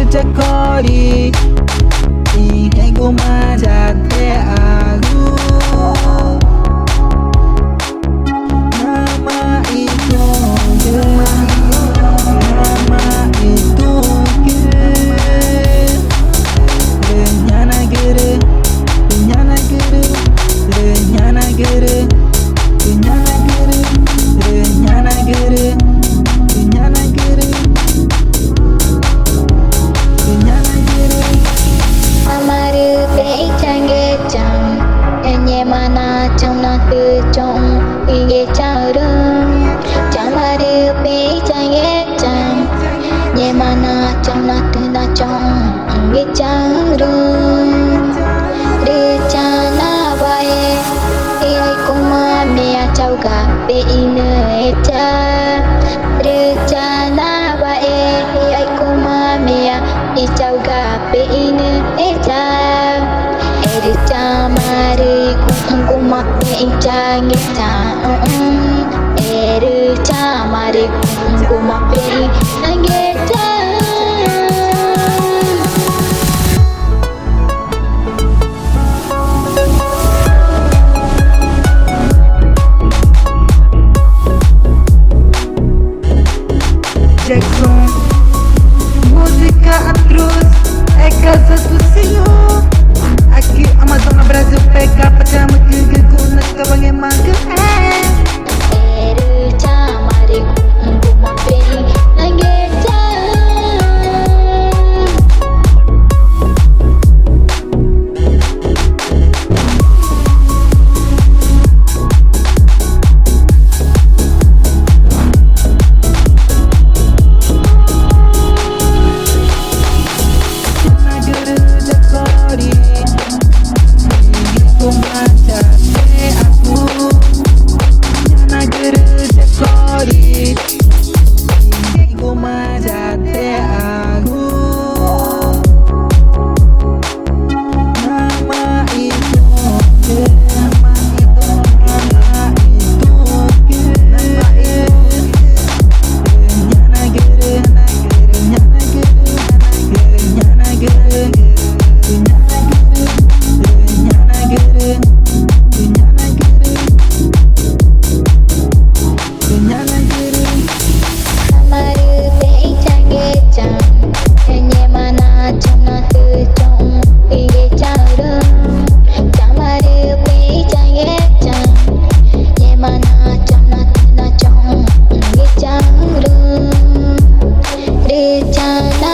Cekori ingin ku majate aku. Nama itu renyana gere renyana gere renyana gere renyana gere renyana gere renyana gere renyana gere. Amaru pe change chang enye mana chang na tu chong ige charum chamaru pe change chang enye mana chang na tu na chong ige charum re chana bae e ai kuma me a chau ga pe ine cha re chana bae e ai kuma me a i chau ga pe ine cha ere chamare kuma pe change cha ere chamare kuma pe change cha. Jackson, música atroz, é casa do Senhor. Aqui Amazônia Brasil pega pajama que guna kabang emaga. Ere chamare kuma pe change cha. Chana